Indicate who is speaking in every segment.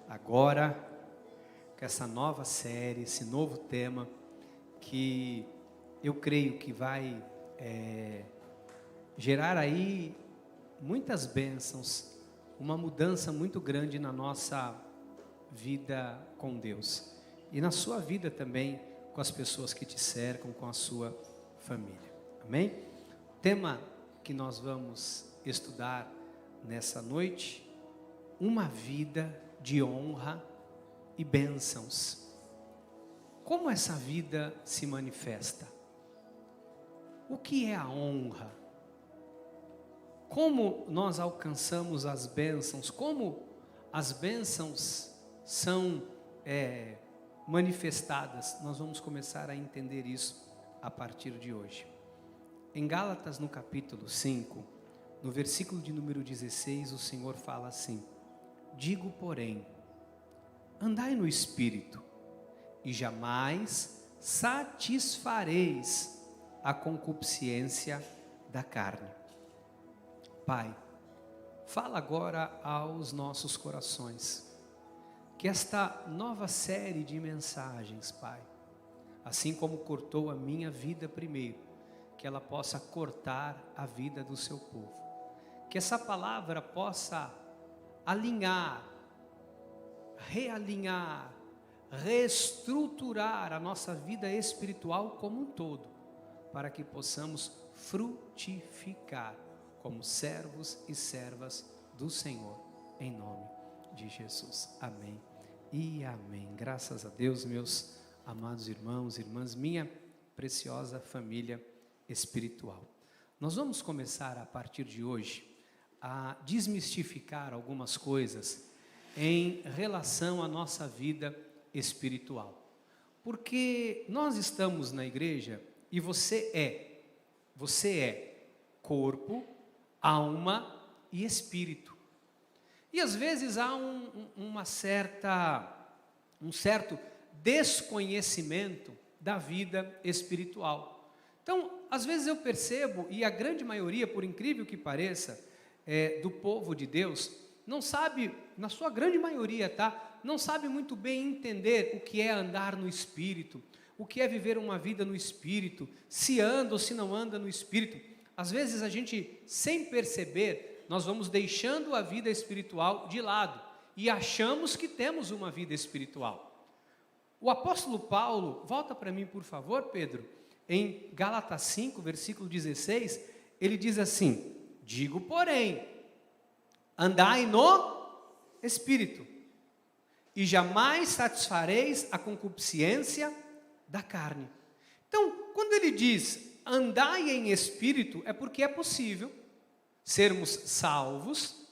Speaker 1: agora com essa nova série, esse novo tema, que eu creio que vai gerar aí muitas bênçãos, uma mudança muito grande na nossa vida com Deus e na sua vida também com as pessoas que te cercam, com a sua família. Amém? O tema que nós vamos estudar nessa noite: uma vida de honra e bênçãos. Como essa vida se manifesta? O que é a honra? Como nós alcançamos as bênçãos? Como as bênçãos são manifestadas? Nós vamos começar a entender isso a partir de hoje. Em Gálatas, no capítulo 5, no versículo de número 16, o Senhor fala assim: digo, porém, andai no Espírito, e jamais satisfareis a concupiscência da carne. Pai, fala agora aos nossos corações, que esta nova série de mensagens, Pai, assim como cortou a minha vida primeiro, que ela possa cortar a vida do seu povo, que essa palavra possa alinhar, realinhar, reestruturar a nossa vida espiritual como um todo, para que possamos frutificar como servos e servas do Senhor, em nome de Jesus. Amém e amém. Graças a Deus, meus amados irmãos e irmãs, minha preciosa família espiritual. Nós vamos começar a partir de hoje a desmistificar algumas coisas em relação à nossa vida espiritual, porque nós estamos na igreja e você é corpo, alma e espírito, e às vezes há um certo desconhecimento da vida espiritual. Então, às vezes eu percebo, e a grande maioria, por incrível que pareça, do povo de Deus, não sabe, na sua grande maioria, não sabe muito bem entender o que é andar no Espírito, o que é viver uma vida no Espírito, se anda ou se não anda no Espírito. Às vezes a gente, sem perceber, nós vamos deixando a vida espiritual de lado e achamos que temos uma vida espiritual. O apóstolo Paulo, volta para mim por favor, Pedro, em Gálatas 5, versículo 16, ele diz assim: digo, porém, andai no Espírito, e jamais satisfareis a concupiscência da carne. Então, quando ele diz andai em Espírito, é porque é possível sermos salvos,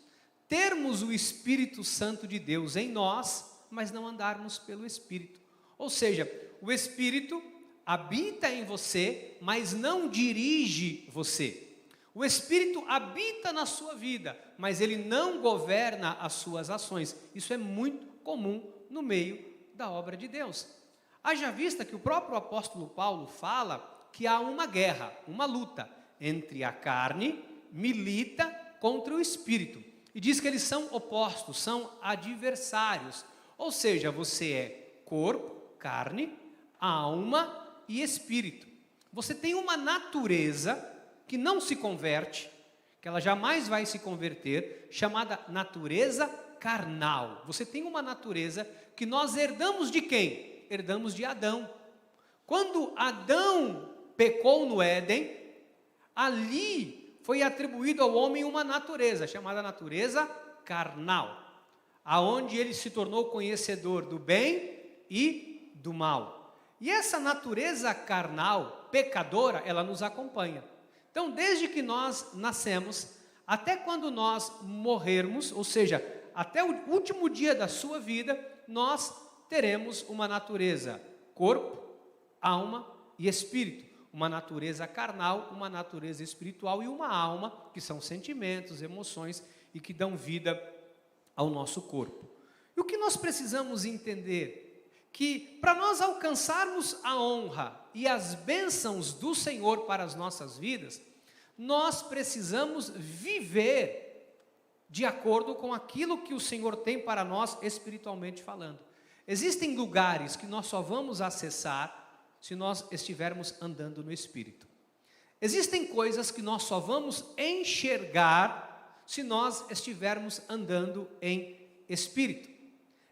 Speaker 1: termos o Espírito Santo de Deus em nós, mas não andarmos pelo Espírito. Ou seja, o Espírito habita em você, mas não dirige você. O Espírito habita na sua vida, mas ele não governa as suas ações. Isso é muito comum no meio da obra de Deus. Haja vista que o próprio apóstolo Paulo fala que há uma guerra, uma luta entre a carne, milita contra o Espírito. E diz que eles são opostos, são adversários. Ou seja, você é corpo, carne, alma e espírito. Você tem uma natureza que não se converte, que ela jamais vai se converter, chamada natureza carnal. Você tem uma natureza que nós herdamos de quem? Herdamos de Adão. Quando Adão pecou no Éden, ali foi atribuído ao homem uma natureza, chamada natureza carnal, aonde ele se tornou conhecedor do bem e do mal. E essa natureza carnal, pecadora, ela nos acompanha. Então, desde que nós nascemos, até quando nós morrermos, ou seja, até o último dia da sua vida, nós teremos uma natureza corpo, alma e espírito. Uma natureza carnal, uma natureza espiritual e uma alma, que são sentimentos, emoções e que dão vida ao nosso corpo. E o que nós precisamos entender? Que para nós alcançarmos a honra e as bênçãos do Senhor para as nossas vidas, nós precisamos viver de acordo com aquilo que o Senhor tem para nós espiritualmente falando. Existem lugares que nós só vamos acessar se nós estivermos andando no Espírito. Existem coisas que nós só vamos enxergar se nós estivermos andando em Espírito.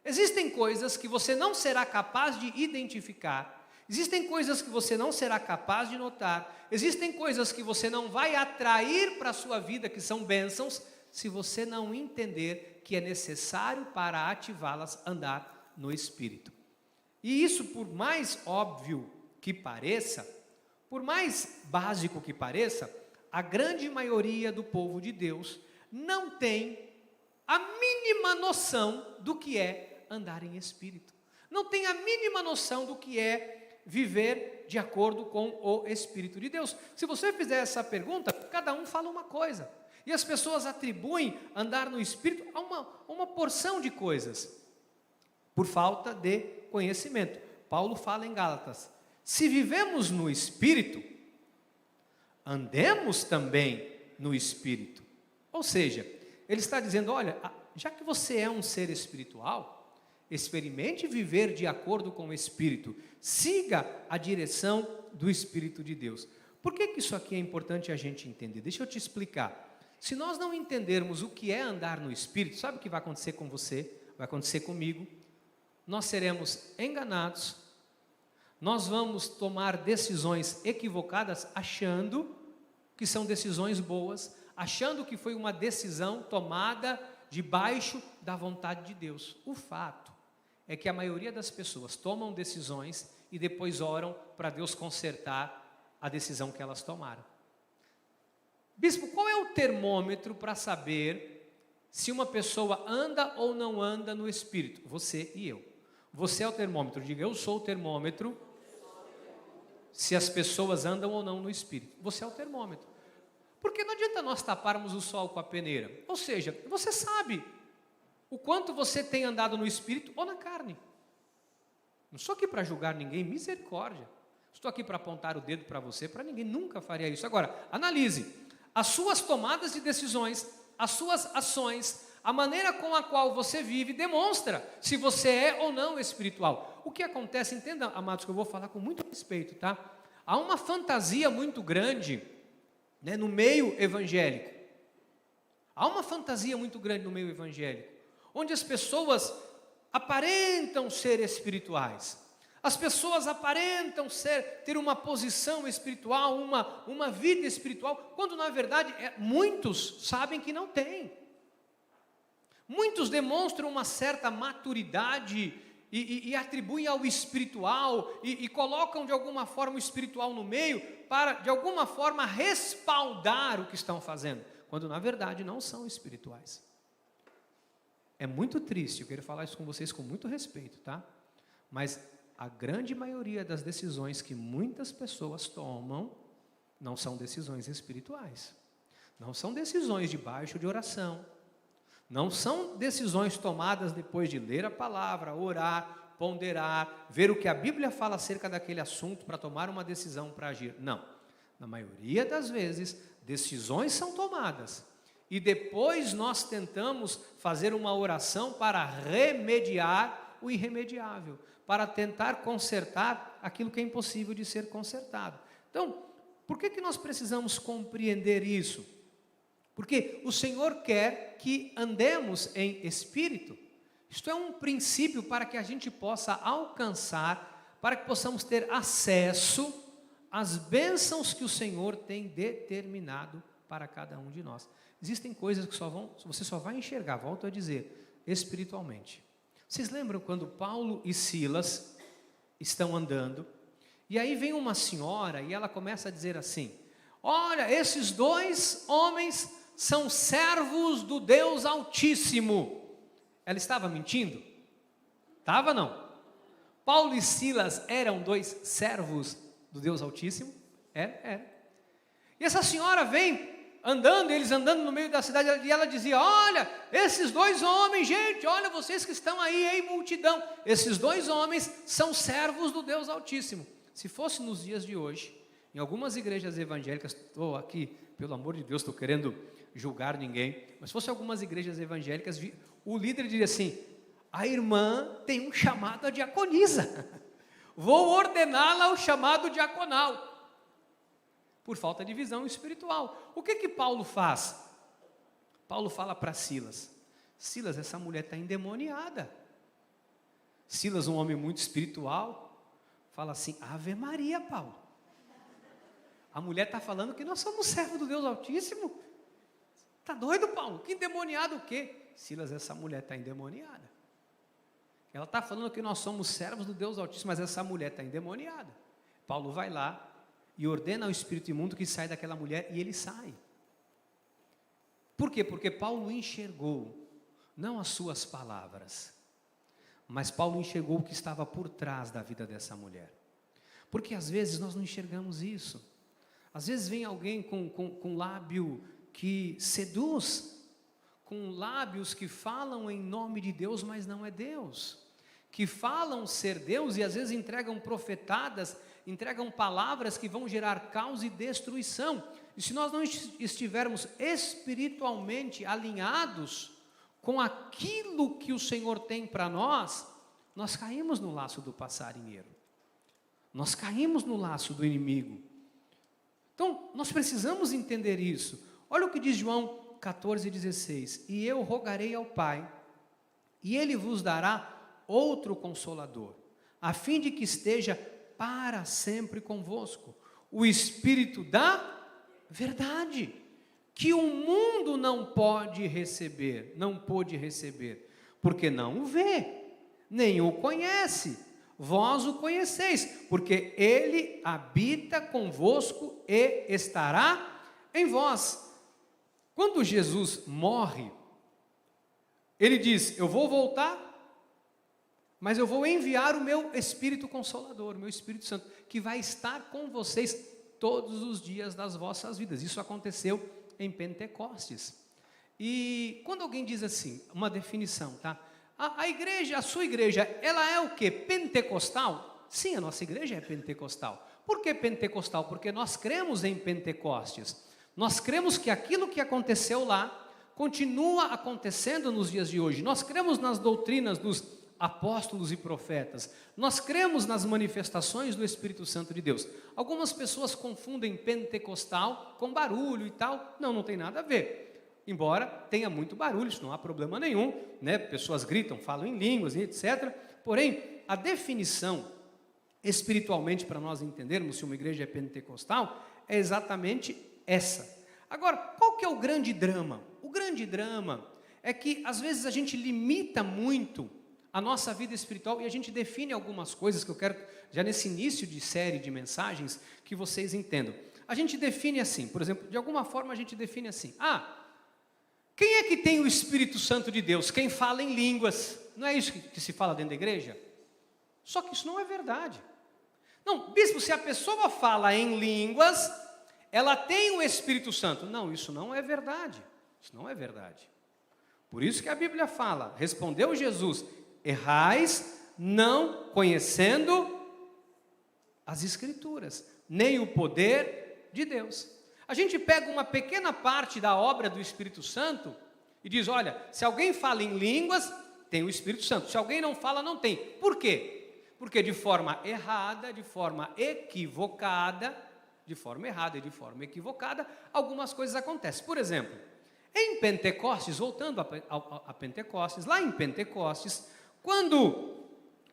Speaker 1: Existem coisas que você não será capaz de identificar. Existem coisas que você não será capaz de notar. Existem coisas que você não vai atrair para a sua vida, que são bênçãos, se você não entender que é necessário para ativá-las andar no Espírito. E isso, por mais óbvio que pareça, por mais básico que pareça, a grande maioria do povo de Deus não tem a mínima noção do que é andar em Espírito. Não tem a mínima noção do que é viver de acordo com o Espírito de Deus. Se você fizer essa pergunta, cada um fala uma coisa. E as pessoas atribuem andar no Espírito a uma porção de coisas, por falta de conhecimento. Paulo fala em Gálatas: se vivemos no Espírito, andemos também no Espírito. Ou seja, ele está dizendo, olha, já que você é um ser espiritual, experimente viver de acordo com o Espírito, siga a direção do Espírito de Deus. Por que isso aqui é importante a gente entender? Deixa eu te explicar. Se nós não entendermos o que é andar no Espírito, sabe o que vai acontecer com você? Vai acontecer comigo. Nós seremos enganados, nós vamos tomar decisões equivocadas, achando que são decisões boas, achando que foi uma decisão tomada debaixo da vontade de Deus. O fato é que a maioria das pessoas tomam decisões e depois oram para Deus consertar a decisão que elas tomaram. Bispo, qual é o termômetro para saber se uma pessoa anda ou não anda no Espírito? Você e eu. Você é o termômetro. Diga, eu sou o termômetro se as pessoas andam ou não no Espírito. Você é o termômetro. Porque não adianta nós taparmos o sol com a peneira. Ou seja, você sabe o quanto você tem andado no Espírito ou na carne. Não estou aqui para julgar ninguém, misericórdia. Estou aqui para apontar o dedo para você, para ninguém nunca faria isso. Agora, analise. As suas tomadas de decisões, as suas ações, a maneira com a qual você vive demonstra se você é ou não espiritual. O que acontece, entenda, amados, que eu vou falar com muito respeito, tá? Há uma fantasia muito grande, né, no meio evangélico. Há uma fantasia muito grande no meio evangélico, onde as pessoas aparentam ser espirituais. As pessoas aparentam ter uma posição espiritual, uma vida espiritual, quando na verdade muitos sabem que não têm. Muitos demonstram uma certa maturidade e atribuem ao espiritual e colocam de alguma forma o espiritual no meio para de alguma forma respaldar o que estão fazendo, quando na verdade não são espirituais. É muito triste, eu quero falar isso com vocês com muito respeito, tá? Mas a grande maioria das decisões que muitas pessoas tomam não são decisões espirituais. Não são decisões debaixo de oração. Não são decisões tomadas depois de ler a palavra, orar, ponderar, ver o que a Bíblia fala acerca daquele assunto para tomar uma decisão para agir. Não. Na maioria das vezes, decisões são tomadas e depois nós tentamos fazer uma oração para remediar o irremediável, para tentar consertar aquilo que é impossível de ser consertado. Então, por que nós precisamos compreender isso? Porque o Senhor quer que andemos em espírito. Isto é um princípio para que a gente possa alcançar, para que possamos ter acesso às bênçãos que o Senhor tem determinado para cada um de nós. Existem coisas que você só vai enxergar, volto a dizer, espiritualmente. Vocês lembram quando Paulo e Silas estão andando, e aí vem uma senhora e ela começa a dizer assim: olha, esses dois homens são servos do Deus Altíssimo. Ela estava mentindo? Estava não? Paulo e Silas eram dois servos do Deus Altíssimo? Era. E essa senhora vem andando, eles andando no meio da cidade, e ela dizia: olha, esses dois homens, gente, olha vocês que estão aí em multidão, esses dois homens são servos do Deus Altíssimo. Se fosse nos dias de hoje, em algumas igrejas evangélicas, estou aqui, pelo amor de Deus, estou querendo julgar ninguém, mas se fosse algumas igrejas evangélicas, o líder diria assim: a irmã tem um chamado a diaconisa, vou ordená-la ao chamado diaconal, por falta de visão espiritual. O que Paulo faz? Paulo fala para Silas: Silas, essa mulher está endemoniada. Silas, um homem muito espiritual, fala assim: Ave Maria, Paulo, a mulher está falando que nós somos servos do Deus Altíssimo. Está doido, Paulo? Que endemoniado o quê? Silas, essa mulher está endemoniada. Ela está falando que nós somos servos do Deus Altíssimo, mas essa mulher está endemoniada. Paulo vai lá e ordena ao espírito imundo que saia daquela mulher, e ele sai. Por quê? Porque Paulo enxergou, não as suas palavras, mas Paulo enxergou o que estava por trás da vida dessa mulher. Porque às vezes nós não enxergamos isso. Às vezes vem alguém com lábio que seduz, com lábios que falam em nome de Deus, mas não é Deus, que falam ser Deus e às vezes entregam profetadas, entregam palavras que vão gerar caos e destruição. E se nós não estivermos espiritualmente alinhados com aquilo que o Senhor tem para nós, nós caímos no laço do passarinheiro, nós caímos no laço do inimigo. Então, nós precisamos entender isso. Olha o que diz João 14,16: e eu rogarei ao Pai, e Ele vos dará outro Consolador, a fim de que esteja para sempre convosco, o Espírito da verdade, que o mundo não pôde receber, porque não o vê, nem o conhece. Vós o conheceis, porque Ele habita convosco e estará em vós. Quando Jesus morre, Ele diz: eu vou voltar, mas eu vou enviar o meu Espírito Consolador, o meu Espírito Santo, que vai estar com vocês todos os dias das vossas vidas. Isso aconteceu em Pentecostes. E quando alguém diz assim, uma definição, tá? A igreja, a sua igreja, ela é o quê? Pentecostal? Sim, a nossa igreja é pentecostal. Por que pentecostal? Porque nós cremos em Pentecostes. Nós cremos que aquilo que aconteceu lá continua acontecendo nos dias de hoje. Nós cremos nas doutrinas dos apóstolos e profetas. Nós cremos nas manifestações do Espírito Santo de Deus. Algumas pessoas confundem pentecostal com barulho e tal. Não tem nada a ver. Embora tenha muito barulho, isso não há problema nenhum, né? Pessoas gritam, falam em línguas, etc. Porém, a definição espiritualmente para nós entendermos se uma igreja é pentecostal é exatamente essa. Agora, qual que é o grande drama? O grande drama é que às vezes a gente limita muito a nossa vida espiritual e a gente define algumas coisas que eu quero, já nesse início de série de mensagens, que vocês entendam. A gente define assim, por exemplo, de alguma forma a gente define assim: quem é que tem o Espírito Santo de Deus? Quem fala em línguas. Não é isso que se fala dentro da igreja? Só que isso não é verdade. Não, bispo, se a pessoa fala em línguas, ela tem o Espírito Santo. Não, isso não é verdade. Isso não é verdade. Por isso que a Bíblia fala, respondeu Jesus: errais não conhecendo as Escrituras, nem o poder de Deus. A gente pega uma pequena parte da obra do Espírito Santo e diz: olha, se alguém fala em línguas, tem o Espírito Santo. Se alguém não fala, não tem. Por quê? Porque de forma errada, de forma equivocada, algumas coisas acontecem. Por exemplo, em Pentecostes, voltando a Pentecostes, lá em Pentecostes, quando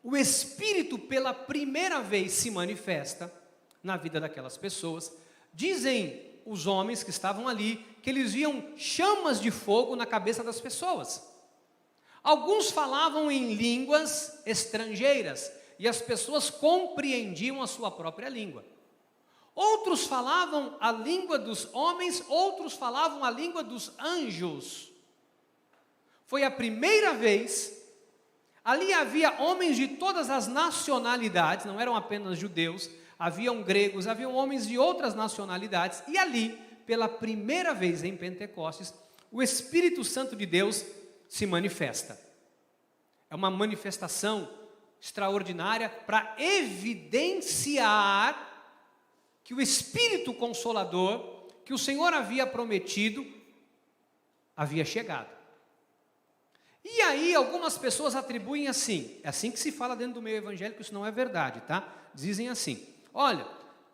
Speaker 1: o Espírito pela primeira vez se manifesta na vida daquelas pessoas, dizem os homens que estavam ali que eles viam chamas de fogo na cabeça das pessoas. Alguns falavam em línguas estrangeiras e as pessoas compreendiam a sua própria língua. Outros falavam a língua dos homens, outros falavam a língua dos anjos. Foi a primeira vez. Ali havia homens de todas as nacionalidades, não eram apenas judeus, haviam gregos, haviam homens de outras nacionalidades, e ali, pela primeira vez em Pentecostes, o Espírito Santo de Deus se manifesta. É uma manifestação extraordinária para evidenciar que o Espírito Consolador, que o Senhor havia prometido, havia chegado. E aí algumas pessoas atribuem assim, é assim que se fala dentro do meio evangélico, isso não é verdade, tá? Dizem assim, olha,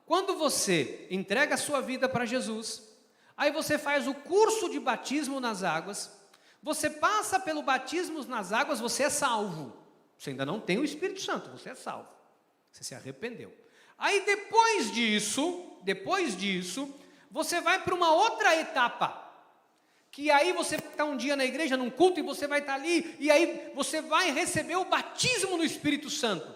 Speaker 1: quando você entrega a sua vida para Jesus, aí você faz o curso de batismo nas águas, você passa pelo batismo nas águas, você é salvo. Você ainda não tem o Espírito Santo, você é salvo. Você se arrependeu. Aí depois disso, você vai para uma outra etapa. Que aí você vai estar um dia na igreja, num culto, e você vai estar ali, e aí você vai receber o batismo no Espírito Santo.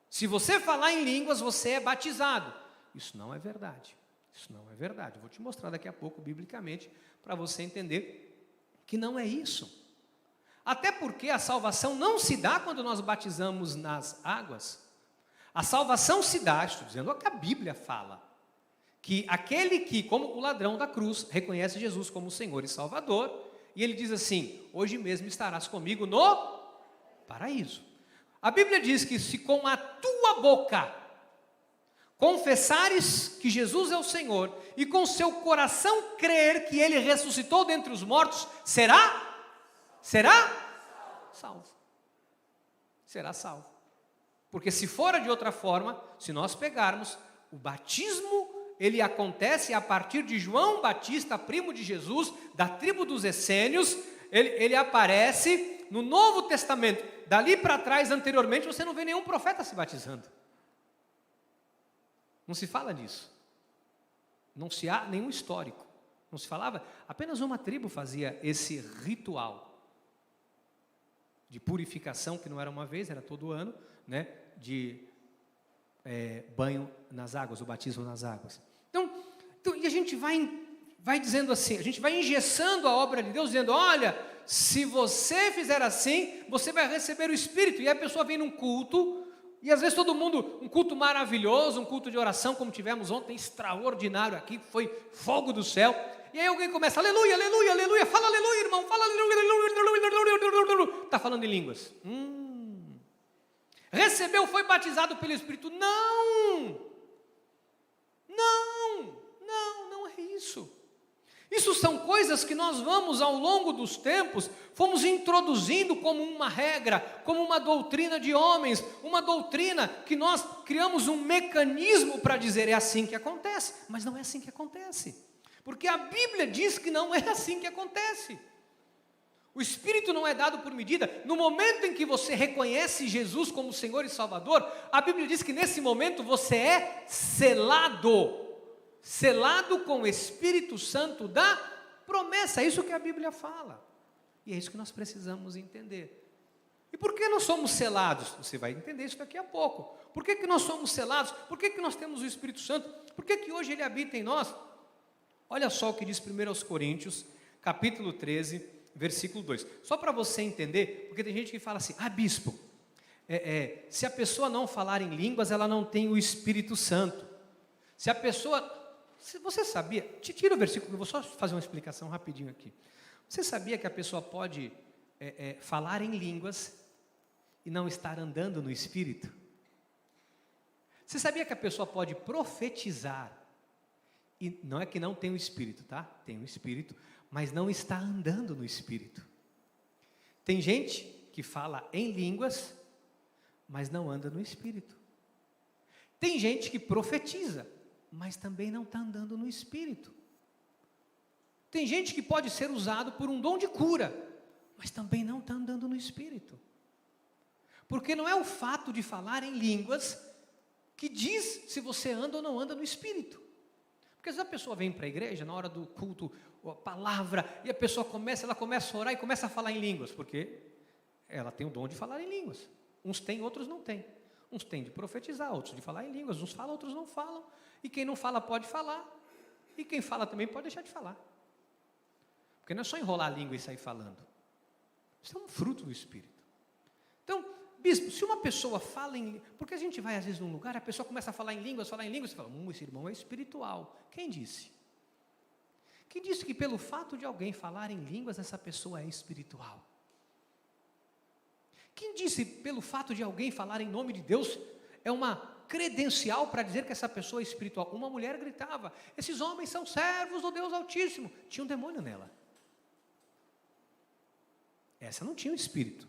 Speaker 1: Se você falar em línguas, você é batizado. Isso não é verdade. Isso não é verdade. Eu vou te mostrar daqui a pouco, biblicamente, para você entender que não é isso. Até porque a salvação não se dá quando nós batizamos nas águas. A salvação se dá, estou dizendo o que a Bíblia fala, que aquele que, como o ladrão da cruz, reconhece Jesus como Senhor e Salvador, e ele diz assim, hoje mesmo estarás comigo no paraíso. A Bíblia diz que se com a tua boca confessares que Jesus é o Senhor, e com seu coração crer que Ele ressuscitou dentre os mortos, será salvo. Será salvo. Porque se fora de outra forma, se nós pegarmos o batismo, ele acontece a partir de João Batista, primo de Jesus, da tribo dos essênios, ele aparece no Novo Testamento. Dali para trás, anteriormente, você não vê nenhum profeta se batizando. Não se fala disso. Não se há nenhum histórico. Não se falava, apenas uma tribo fazia esse ritual de purificação, que não era uma vez, era todo ano, né, de banho nas águas, o batismo nas águas. Então e a gente vai dizendo assim, a gente vai engessando a obra de Deus, dizendo, olha, se você fizer assim, você vai receber o Espírito. E aí a pessoa vem num culto, e às vezes todo mundo, um culto maravilhoso, um culto de oração, como tivemos ontem, extraordinário aqui, foi fogo do céu. E aí alguém começa, aleluia, aleluia, aleluia, fala aleluia, irmão, fala aleluia, aleluia, está falando em línguas. Recebeu, foi batizado pelo Espírito. Não é isso. Isso são coisas que nós vamos, ao longo dos tempos, fomos introduzindo como uma regra, como uma doutrina de homens, uma doutrina que nós criamos um mecanismo para dizer, é assim que acontece, mas não é assim que acontece, porque a Bíblia diz que não é assim que acontece. O Espírito não é dado por medida. No momento em que você reconhece Jesus como Senhor e Salvador, a Bíblia diz que nesse momento você é selado com o Espírito Santo da promessa. É isso que a Bíblia fala. E é isso que nós precisamos entender. E por que nós somos selados? Você vai entender isso daqui a pouco. Por que nós somos selados? Por que nós temos o Espírito Santo? Por que hoje ele habita em nós? Olha só o que diz 1 Coríntios, capítulo 13, versículo 2, só para você entender, porque tem gente que fala assim, bispo, se a pessoa não falar em línguas, ela não tem o Espírito Santo. Se a pessoa, você sabia, tira o versículo, eu vou só fazer uma explicação rapidinho aqui. Você sabia que a pessoa pode falar em línguas e não estar andando no Espírito? Você sabia que a pessoa pode profetizar, e não é que não tem o Espírito, tá? Tem o Espírito, mas não está andando no Espírito. Tem gente que fala em línguas, mas não anda no Espírito. Tem gente que profetiza, mas também não está andando no Espírito. Tem gente que pode ser usado por um dom de cura, mas também não está andando no Espírito. Porque não é o fato de falar em línguas que diz se você anda ou não anda no Espírito. Porque às vezes a pessoa vem para a igreja, na hora do culto, a palavra, e a pessoa começa a orar e começa a falar em línguas, porque ela tem o dom de falar em línguas. Uns têm, outros não têm. Uns têm de profetizar, outros de falar em línguas, uns falam, outros não falam. E quem não fala pode falar, e quem fala também pode deixar de falar. Porque não é só enrolar a língua e sair falando. Isso é um fruto do Espírito. Então, bispo, se uma pessoa fala em... Porque a gente vai às vezes num lugar, a pessoa começa a falar em línguas, você fala, esse irmão é espiritual. Quem disse? Quem disse que pelo fato de alguém falar em línguas, essa pessoa é espiritual? Quem disse pelo fato de alguém falar em nome de Deus, é uma credencial para dizer que essa pessoa é espiritual? Uma mulher gritava, esses homens são servos do Deus Altíssimo. Tinha um demônio nela. Essa não tinha o espírito.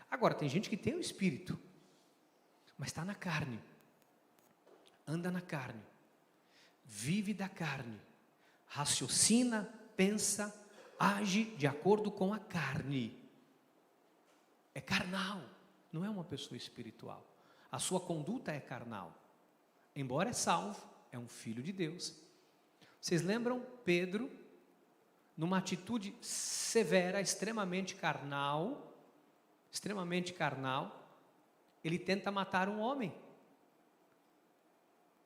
Speaker 1: Agora, tem gente que tem o espírito, mas está na carne, anda na carne, vive da carne, raciocina, pensa, age de acordo com a carne. É carnal, não é uma pessoa espiritual. A sua conduta é carnal. Embora é salvo, é um filho de Deus. Vocês lembram Pedro, numa atitude severa, extremamente carnal, ele tenta matar um homem.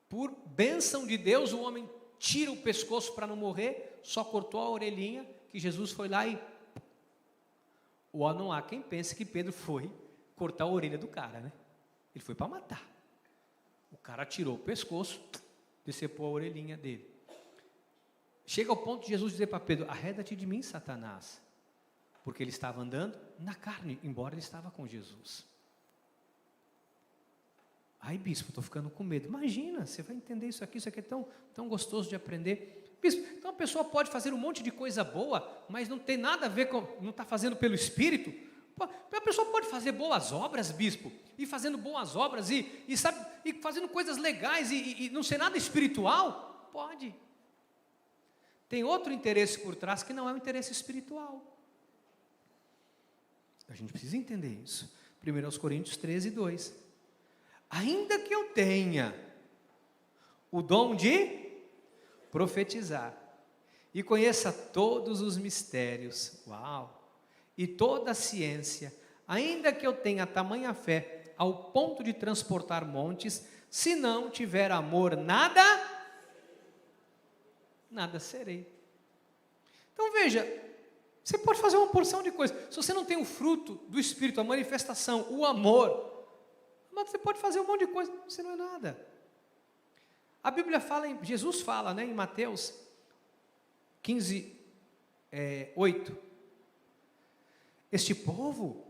Speaker 1: Por bênção de Deus, o homem tira o pescoço para não morrer, só cortou a orelhinha, que Jesus foi lá e... Ou não há quem pense que Pedro foi cortar a orelha do cara, né? Ele foi para matar. O cara tirou o pescoço, decepou a orelhinha dele. Chega ao ponto de Jesus dizer para Pedro: arreda-te de mim, Satanás. Porque ele estava andando na carne, embora ele estava com Jesus. Ai, bispo, estou ficando com medo. Imagina, você vai entender isso aqui é tão gostoso de aprender. Bispo, então a pessoa pode fazer um monte de coisa boa, mas não tem nada a ver com, não está fazendo pelo Espírito? A pessoa pode fazer boas obras, bispo, e fazendo boas obras, e fazendo coisas legais, e não ser nada espiritual? Pode. Tem outro interesse por trás que não é um interesse espiritual. A gente precisa entender isso. 1 Coríntios 13, 2. Ainda que eu tenha o dom de profetizar, e conheça todos os mistérios, e toda a ciência, ainda que eu tenha tamanha fé, ao ponto de transportar montes, se não tiver amor, nada serei. Então veja, você pode fazer uma porção de coisas. Se você não tem o fruto do Espírito, a manifestação, o amor, mas você pode fazer um monte de coisa, você não é nada. A Bíblia fala, Jesus fala, em Mateus 15, 8. Este povo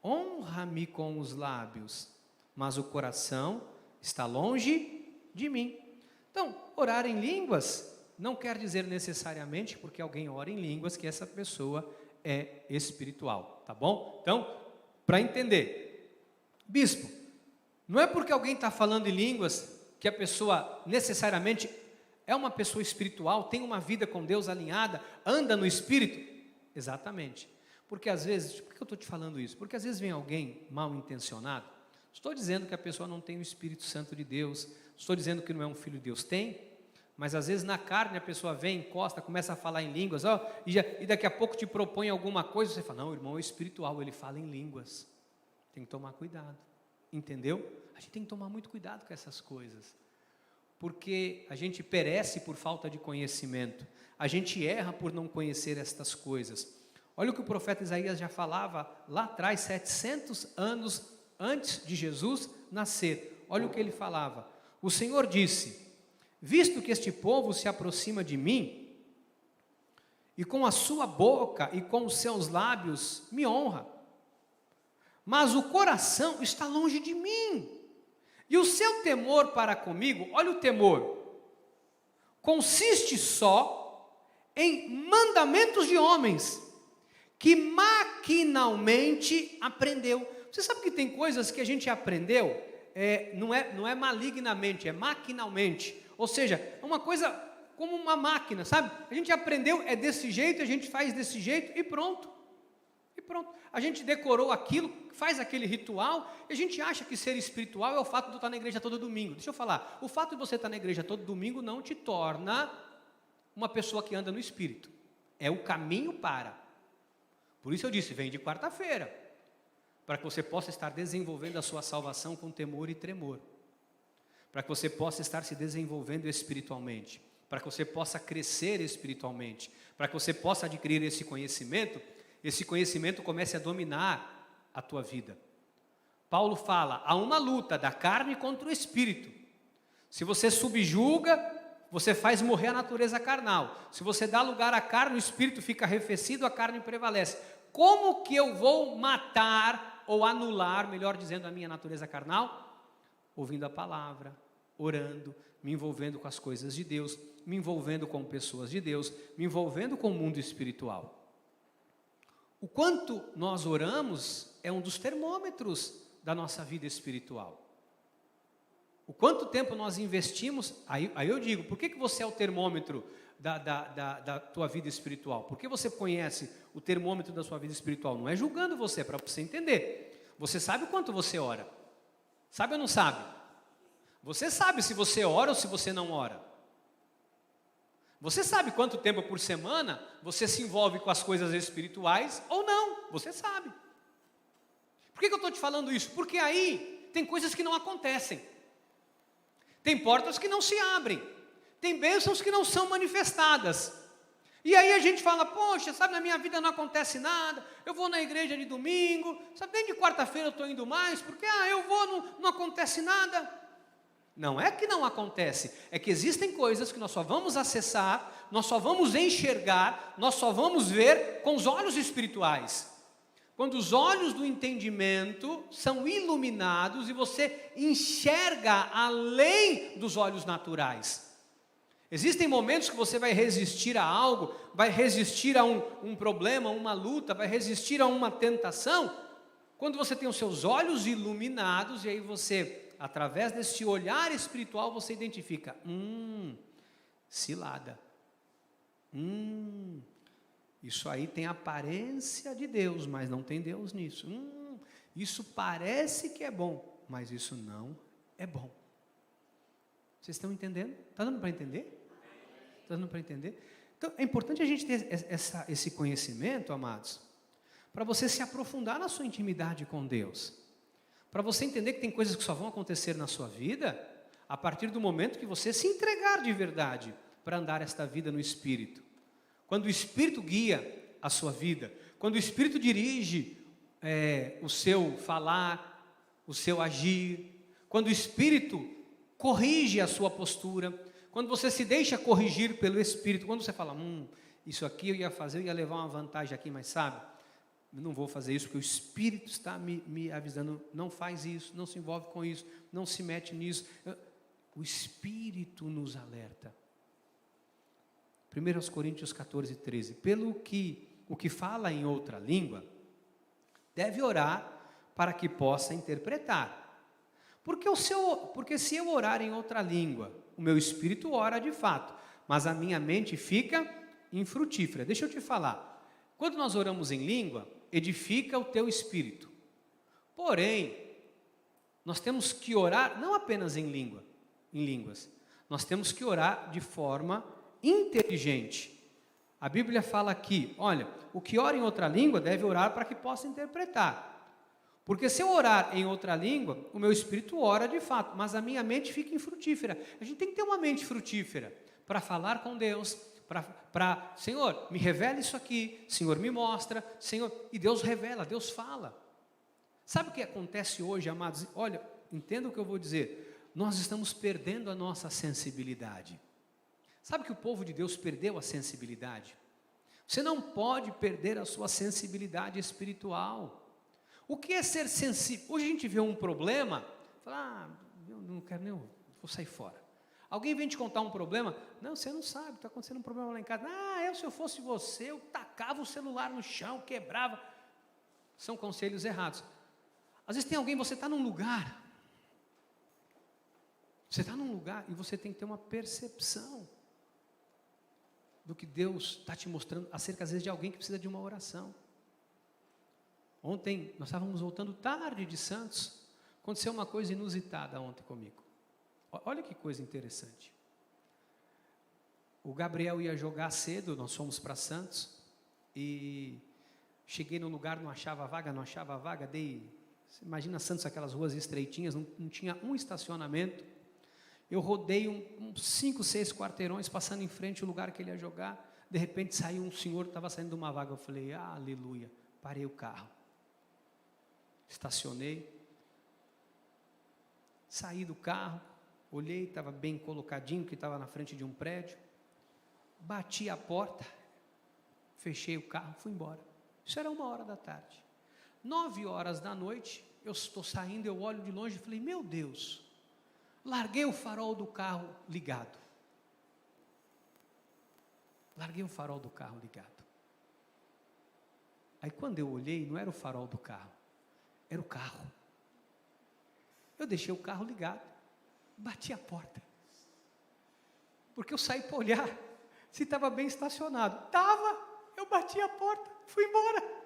Speaker 1: honra-me com os lábios, mas o coração está longe de mim. Então, orar em línguas não quer dizer necessariamente, porque alguém ora em línguas, que essa pessoa é espiritual, tá bom? Então, para entender, bispo, não é porque alguém está falando em línguas que a pessoa necessariamente é uma pessoa espiritual, tem uma vida com Deus alinhada, anda no Espírito. Exatamente. Porque às vezes, por que eu estou te falando isso? Porque às vezes vem alguém mal intencionado. Estou dizendo que a pessoa não tem o Espírito Santo de Deus, estou dizendo que não é um filho de Deus. Tem, mas às vezes na carne a pessoa vem, encosta, começa a falar em línguas, e daqui a pouco te propõe alguma coisa, você fala: não, o irmão é espiritual, ele fala em línguas. Tem que tomar cuidado, entendeu? A gente tem que tomar muito cuidado com essas coisas, porque a gente perece por falta de conhecimento, a gente erra por não conhecer estas coisas. Olha o que o profeta Isaías já falava lá atrás, 700 anos antes de Jesus nascer. Olha o que ele falava. O Senhor disse: visto que este povo se aproxima de mim, e com a sua boca e com os seus lábios me honra, mas o coração está longe de mim, e o seu temor para comigo, olha o temor, consiste só em mandamentos de homens, que maquinalmente aprendeu. Você sabe que tem coisas que a gente aprendeu, não é malignamente, é maquinalmente. Ou seja, é uma coisa como uma máquina, sabe? A gente aprendeu, é desse jeito, a gente faz desse jeito e pronto. A gente decorou aquilo, faz aquele ritual, e a gente acha que ser espiritual é o fato de estar na igreja todo domingo. Deixa eu falar, o fato de você estar na igreja todo domingo não te torna uma pessoa que anda no Espírito. É o caminho para. Por isso eu disse, vem de quarta-feira, para que você possa estar desenvolvendo a sua salvação com temor e tremor, para que você possa estar se desenvolvendo espiritualmente, para que você possa crescer espiritualmente, para que você possa adquirir esse conhecimento comece a dominar a tua vida. Paulo fala, há uma luta da carne contra o espírito. Se você subjuga, você faz morrer a natureza carnal. Se você dá lugar à carne, o espírito fica arrefecido, a carne prevalece. Como que eu vou matar ou anular, melhor dizendo, a minha natureza carnal? Ouvindo a palavra, orando, me envolvendo com as coisas de Deus, me envolvendo com pessoas de Deus, me envolvendo com o mundo espiritual. O quanto nós oramos é um dos termômetros da nossa vida espiritual. O quanto tempo nós investimos, aí eu digo, por que você é o termômetro da tua vida espiritual? Por que você conhece o termômetro da sua vida espiritual? Não é julgando você, é para você entender. Você sabe o quanto você ora? Sabe ou não sabe? Você sabe se você ora ou se você não ora. Você sabe quanto tempo por semana você se envolve com as coisas espirituais ou não? Você sabe. Por que eu estou te falando isso? Porque aí tem coisas que não acontecem. Tem portas que não se abrem. Tem bênçãos que não são manifestadas. E aí a gente fala, poxa, sabe, na minha vida não acontece nada, eu vou na igreja de domingo, sabe, nem de quarta-feira eu estou indo mais, porque eu vou, não acontece nada. Não é que não acontece, é que existem coisas que nós só vamos acessar, nós só vamos enxergar, nós só vamos ver com os olhos espirituais. Quando os olhos do entendimento são iluminados e você enxerga além dos olhos naturais. Existem momentos que você vai resistir a algo, vai resistir a um problema, uma luta, vai resistir a uma tentação, quando você tem os seus olhos iluminados e aí você, através desse olhar espiritual, você identifica, cilada, isso aí tem aparência de Deus, mas não tem Deus nisso, isso parece que é bom, mas isso não é bom. Vocês estão entendendo? Está dando para entender? Está dando para entender? Então, é importante a gente ter esse conhecimento, amados, para você se aprofundar na sua intimidade com Deus. Para você entender que tem coisas que só vão acontecer na sua vida a partir do momento que você se entregar de verdade para andar esta vida no Espírito. Quando o Espírito guia a sua vida, quando o Espírito dirige o seu falar, o seu agir, quando o Espírito corrige a sua postura, quando você se deixa corrigir pelo Espírito, quando você fala, isso aqui eu ia fazer, eu ia levar uma vantagem aqui, mas sabe, eu não vou fazer isso, porque o Espírito está me avisando, não faz isso, não se envolve com isso, não se mete nisso. O Espírito nos alerta. 1 Coríntios 14, 13. Pelo que o que fala em outra língua, deve orar para que possa interpretar. Porque se eu orar em outra língua, o meu espírito ora de fato, mas a minha mente fica infrutífera. Deixa eu te falar, quando nós oramos em língua, edifica o teu espírito. Porém, nós temos que orar não apenas em línguas, nós temos que orar de forma inteligente. A Bíblia fala aqui, olha, o que ora em outra língua deve orar para que possa interpretar. Porque se eu orar em outra língua, o meu espírito ora de fato, mas a minha mente fica infrutífera. A gente tem que ter uma mente frutífera para falar com Deus, para, Senhor, me revela isso aqui, Senhor, me mostra, Senhor, e Deus revela, Deus fala. Sabe o que acontece hoje, amados? Olha, entenda o que eu vou dizer, nós estamos perdendo a nossa sensibilidade. Sabe que o povo de Deus perdeu a sensibilidade? Você não pode perder a sua sensibilidade espiritual. O que é ser sensível? Hoje a gente vê um problema, fala, eu não quero nem, vou sair fora. Alguém vem te contar um problema, não, você não sabe, está acontecendo um problema lá em casa. Se eu fosse você, eu tacava o celular no chão, quebrava. São conselhos errados. Às vezes tem alguém, você está num lugar, e você tem que ter uma percepção do que Deus está te mostrando acerca, às vezes, de alguém que precisa de uma oração. Ontem, nós estávamos voltando tarde de Santos, aconteceu uma coisa inusitada ontem comigo. Olha que coisa interessante. O Gabriel ia jogar cedo, nós fomos para Santos, e cheguei no lugar, não achava vaga, você imagina Santos, aquelas ruas estreitinhas, não tinha um estacionamento. Eu rodei uns 5, 6 quarteirões, passando em frente ao lugar que ele ia jogar, de repente saiu um senhor que estava saindo de uma vaga, eu falei, aleluia, parei o carro. Estacionei, saí do carro, olhei, estava bem colocadinho, que estava na frente de um prédio, bati a porta, fechei o carro, fui embora. Isso era 1h da tarde. 9h da noite, eu estou saindo, eu olho de longe e falei, meu Deus, larguei o farol do carro ligado. Aí quando eu olhei, não era o farol do carro, era o carro. Eu deixei o carro ligado, bati a porta, porque eu saí para olhar se estava bem estacionado. Estava, eu bati a porta, fui embora.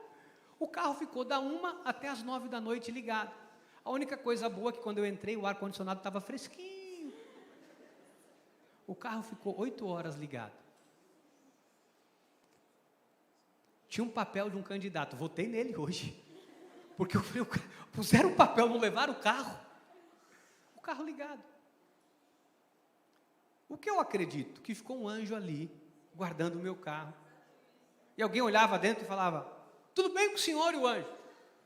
Speaker 1: O carro ficou da 1 até as 9 da noite ligado. A única coisa boa é que quando eu entrei, o ar-condicionado estava fresquinho. O carro ficou 8 horas ligado. Tinha um papel de um candidato, votei nele hoje. Porque eu falei, puseram o papel, não levaram o carro. O carro ligado. O que eu acredito? Que ficou um anjo ali, guardando o meu carro. E alguém olhava dentro e falava, tudo bem com o senhor e o anjo?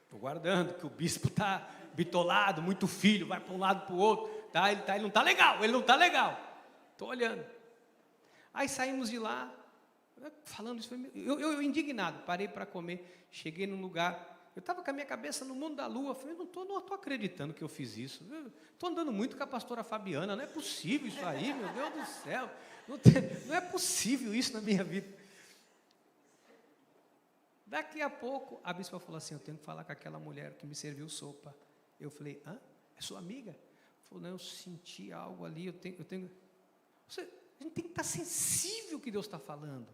Speaker 1: Estou guardando, que o bispo está bitolado, muito filho, vai para um lado para o outro. Ele não está legal, ele não está legal. Estou olhando. Aí saímos de lá, falando isso, eu indignado, parei para comer, cheguei num lugar, eu estava com a minha cabeça no mundo da lua, falei, não estou acreditando que eu fiz isso, estou andando muito com a pastora Fabiana, não é possível isso aí, meu Deus do céu, não é possível isso na minha vida. Daqui a pouco, a bispa falou assim, eu tenho que falar com aquela mulher que me serviu sopa. Eu falei, é sua amiga? Falou, não, eu senti algo ali, a gente tem que estar sensível ao que Deus está falando.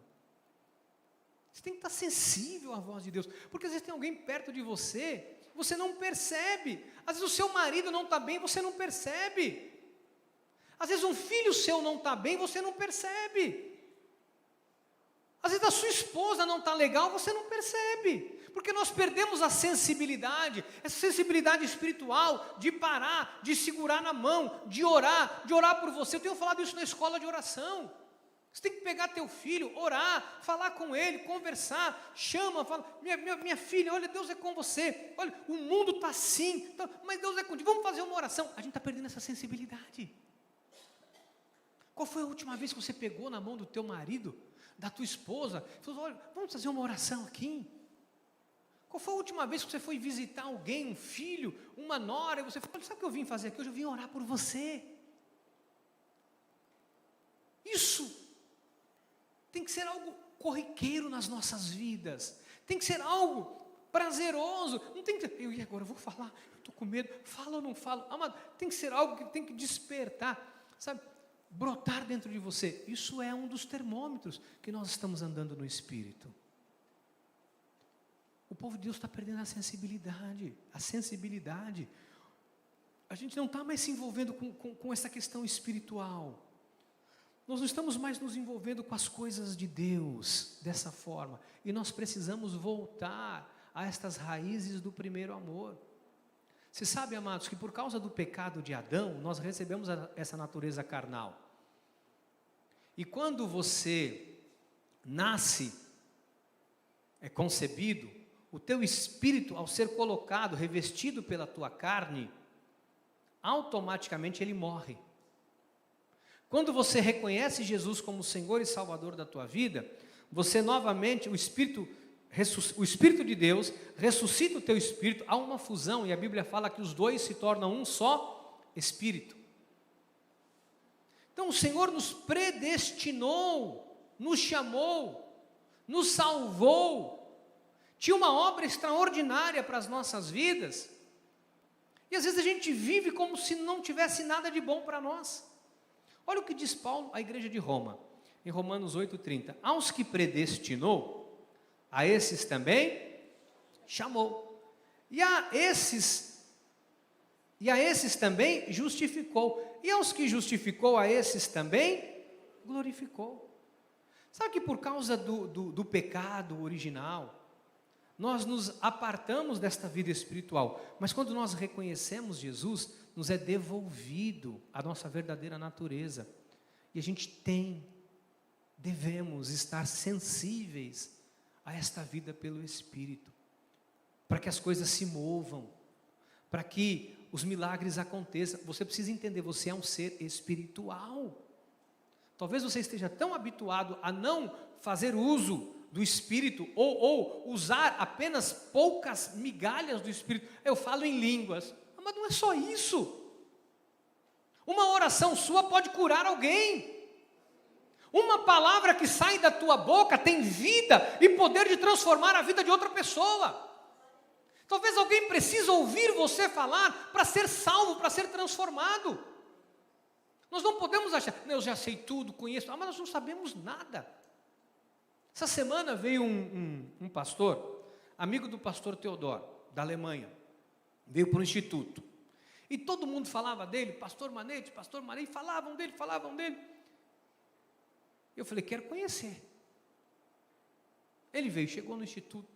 Speaker 1: Você tem que estar sensível à voz de Deus, porque às vezes tem alguém perto de você, você não percebe. Às vezes o seu marido não está bem, você não percebe. Às vezes um filho seu não está bem, você não percebe. Às vezes a sua esposa não está legal, você não percebe. Porque nós perdemos a sensibilidade, essa sensibilidade espiritual de parar, de segurar na mão, de orar por você. Eu tenho falado isso na escola de oração. Você tem que pegar teu filho, orar, falar com ele, conversar, chama, fala, minha filha, olha, Deus é com você, olha, o mundo está assim, mas Deus é contigo, vamos fazer uma oração. A gente está perdendo essa sensibilidade. Qual foi a última vez que você pegou na mão do teu marido, da tua esposa, e falou, olha, vamos fazer uma oração aqui? Qual foi a última vez que você foi visitar alguém, um filho, uma nora, e você falou, sabe o que eu vim fazer aqui? Hoje eu vim orar por você. Isso tem que ser algo corriqueiro nas nossas vidas, tem que ser algo prazeroso, não tem que e agora eu vou falar, eu estou com medo, falo ou não falo, amado, tem que ser algo que tem que despertar, sabe, brotar dentro de você. Isso é um dos termômetros que nós estamos andando no Espírito. O povo de Deus está perdendo a sensibilidade, a gente não está mais se envolvendo com essa questão espiritual. Nós não estamos mais nos envolvendo com as coisas de Deus dessa forma. E nós precisamos voltar a estas raízes do primeiro amor. Você sabe, amados, que por causa do pecado de Adão, nós recebemos essa natureza carnal. E quando você nasce, é concebido, o teu espírito, ao ser colocado, revestido pela tua carne, automaticamente ele morre. Quando você reconhece Jesus como Senhor e Salvador da tua vida, você novamente, o Espírito de Deus ressuscita o teu espírito, há uma fusão, e a Bíblia fala que os dois se tornam um só espírito. Então o Senhor nos predestinou, nos chamou, nos salvou, tinha uma obra extraordinária para as nossas vidas, e às vezes a gente vive como se não tivesse nada de bom para nós. Olha o que diz Paulo à igreja de Roma, em Romanos 8,30. Aos que predestinou, a esses também chamou. E a esses também justificou. E aos que justificou, a esses também glorificou. Sabe que por causa do pecado original, nós nos apartamos desta vida espiritual. Mas quando nós reconhecemos Jesus, nos é devolvido a nossa verdadeira natureza. E a gente devemos estar sensíveis a esta vida pelo Espírito, para que as coisas se movam, para que os milagres aconteçam. Você precisa entender, você é um ser espiritual. Talvez você esteja tão habituado a não fazer uso do Espírito, ou usar apenas poucas migalhas do Espírito. Eu falo em línguas. Mas não é só isso. Uma oração sua pode curar alguém. Uma palavra que sai da tua boca tem vida e poder de transformar a vida de outra pessoa. Talvez alguém precise ouvir você falar para ser salvo, para ser transformado. Nós não podemos achar, eu já sei tudo, conheço, mas nós não sabemos nada. Essa semana veio um pastor, amigo do pastor Teodoro, da Alemanha, veio para o instituto. E todo mundo falava dele, pastor Manete, falavam dele. Eu falei, quero conhecer. Ele veio, chegou no instituto.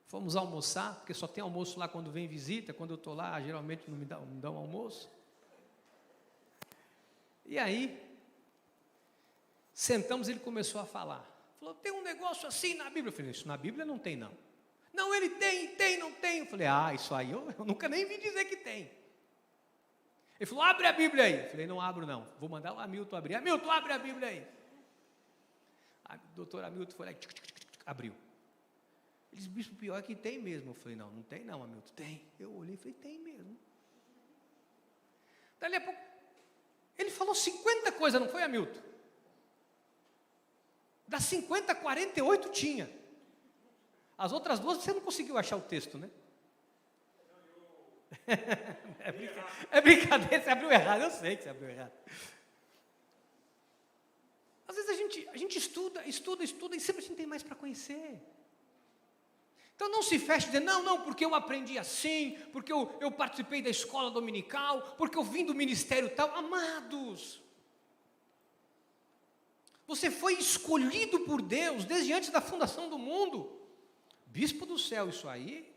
Speaker 1: Fomos almoçar, porque só tem almoço lá quando vem visita, quando eu estou lá, geralmente não me dão almoço. E aí, sentamos, ele começou a falar. Falou, tem um negócio assim na Bíblia. Eu falei, isso na Bíblia não tem não. Não, ele tem, não tem. Eu falei, isso aí eu nunca nem vi dizer que tem. Ele falou, abre a Bíblia aí. Eu falei, não abro não, vou mandar o Hamilton abrir. Hamilton, abre a Bíblia aí. O doutor Hamilton foi lá e abriu. Ele disse, bispo, pior é que tem mesmo. Eu falei, não tem não, Hamilton, tem. Eu olhei e falei, tem mesmo. Dali a pouco, ele falou 50 coisas, não foi, Hamilton? Das 50, 48 tinha. As outras duas você não conseguiu achar o texto, né? É brincadeira, você abriu errado, eu sei que você abriu errado. Às vezes a gente estuda e sempre a gente tem mais para conhecer. Então não se feche dizendo, não, porque eu aprendi assim, porque eu participei da escola dominical, porque eu vim do ministério tal. Amados, você foi escolhido por Deus desde antes da fundação do mundo. Bispo do céu, isso aí.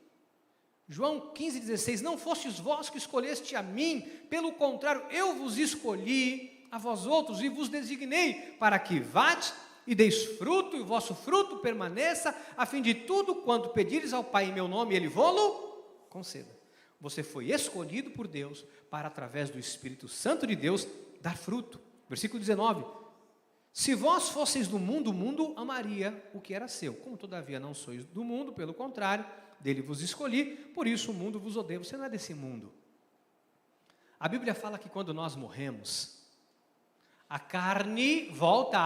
Speaker 1: João 15,16, não fostes vós que escolheste a mim, pelo contrário, eu vos escolhi a vós outros e vos designei para que vades e deis fruto, e o vosso fruto permaneça, a fim de tudo quanto pedires ao Pai em meu nome, Ele vô-lo conceda. Você foi escolhido por Deus para, através do Espírito Santo de Deus, dar fruto. Versículo 19, se vós fosseis do mundo, o mundo amaria o que era seu. Como todavia não sois do mundo, pelo contrário, dele vos escolhi, por isso o mundo vos odeia. Você não é desse mundo. A Bíblia fala que quando nós morremos, a carne volta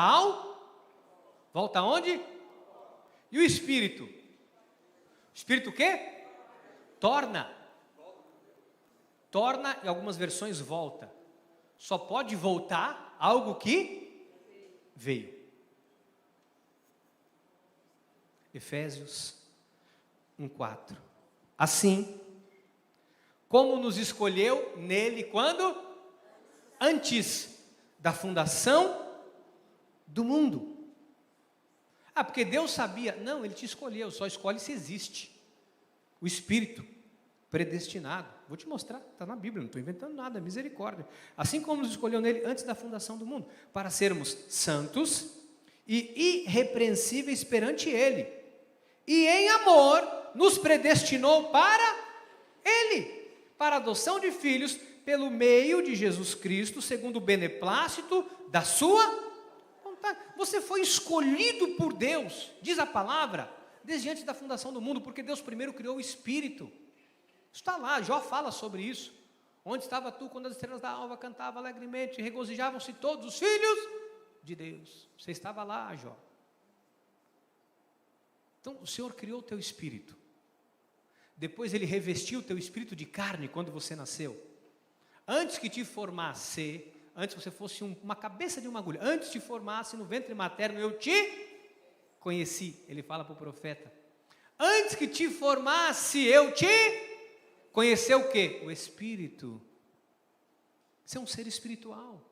Speaker 1: aonde? E o Espírito? O Espírito o quê? Torna, em algumas versões volta. Só pode voltar algo que veio. Efésios 1:4. Assim, como nos escolheu nele quando? Antes da fundação do mundo. Porque Deus sabia. Não, Ele te escolheu, só escolhe se existe. O Espírito predestinado. Vou te mostrar, está na Bíblia, não estou inventando nada, misericórdia. Assim como nos escolheu nele antes da fundação do mundo, para sermos santos e irrepreensíveis perante Ele. E em amor nos predestinou para Ele, para a adoção de filhos, pelo meio de Jesus Cristo, segundo o beneplácito da sua vontade. Você foi escolhido por Deus, diz a palavra, desde antes da fundação do mundo, porque Deus primeiro criou o Espírito. Está lá, Jó fala sobre isso. Onde estava tu quando as estrelas da alva cantavam alegremente, regozijavam-se todos os filhos de Deus? Você estava lá, Jó. Então, o Senhor criou o teu espírito. Depois Ele revestiu o teu espírito de carne quando você nasceu. Antes que te formasse, antes que você fosse uma cabeça de uma agulha, antes te formasse no ventre materno, eu te conheci. Ele fala para o profeta. Antes que te formasse, eu te conheci o quê? O Espírito. Você é um ser espiritual.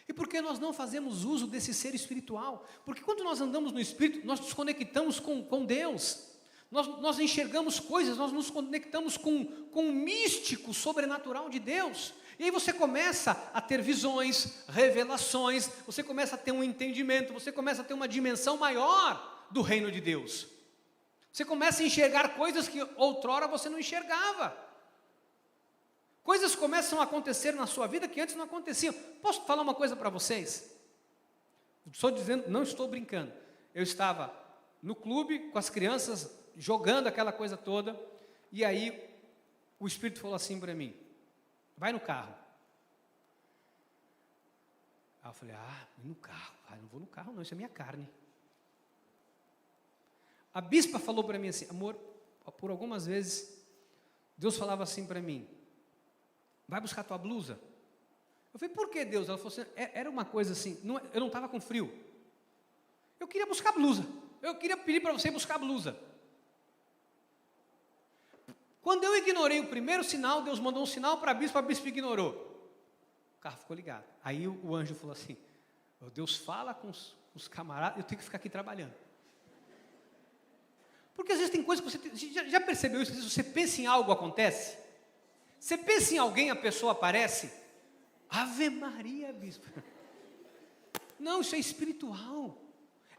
Speaker 1: E por que nós não fazemos uso desse ser espiritual? Porque quando nós andamos no Espírito, nós nos conectamos com Deus. Nós enxergamos coisas, nós nos conectamos com o místico, sobrenatural de Deus. E aí você começa a ter visões, revelações, você começa a ter um entendimento, você começa a ter uma dimensão maior do reino de Deus. Você começa a enxergar coisas que outrora você não enxergava. Coisas começam a acontecer na sua vida que antes não aconteciam. Posso falar uma coisa para vocês? Estou dizendo, não estou brincando. Eu estava no clube com as crianças, jogando aquela coisa toda, e aí o Espírito falou assim para mim, vai no carro. Aí eu falei, no carro. Não vou no carro não, isso é minha carne. A bispa falou para mim assim, amor, por algumas vezes, Deus falava assim para mim, vai buscar tua blusa. Eu falei, por que Deus? Ela falou assim, era uma coisa assim, eu não estava com frio. Eu queria buscar blusa. Eu queria pedir para você buscar blusa. Quando eu ignorei o primeiro sinal, Deus mandou um sinal para a bispa ignorou. O carro ficou ligado. Aí o anjo falou assim, Deus fala com os camaradas, eu tenho que ficar aqui trabalhando. Porque às vezes tem coisas que você já percebeu isso? Às vezes você pensa em algo, acontece. Você pensa em alguém, a pessoa aparece. Ave Maria, bispo. Não, isso é espiritual.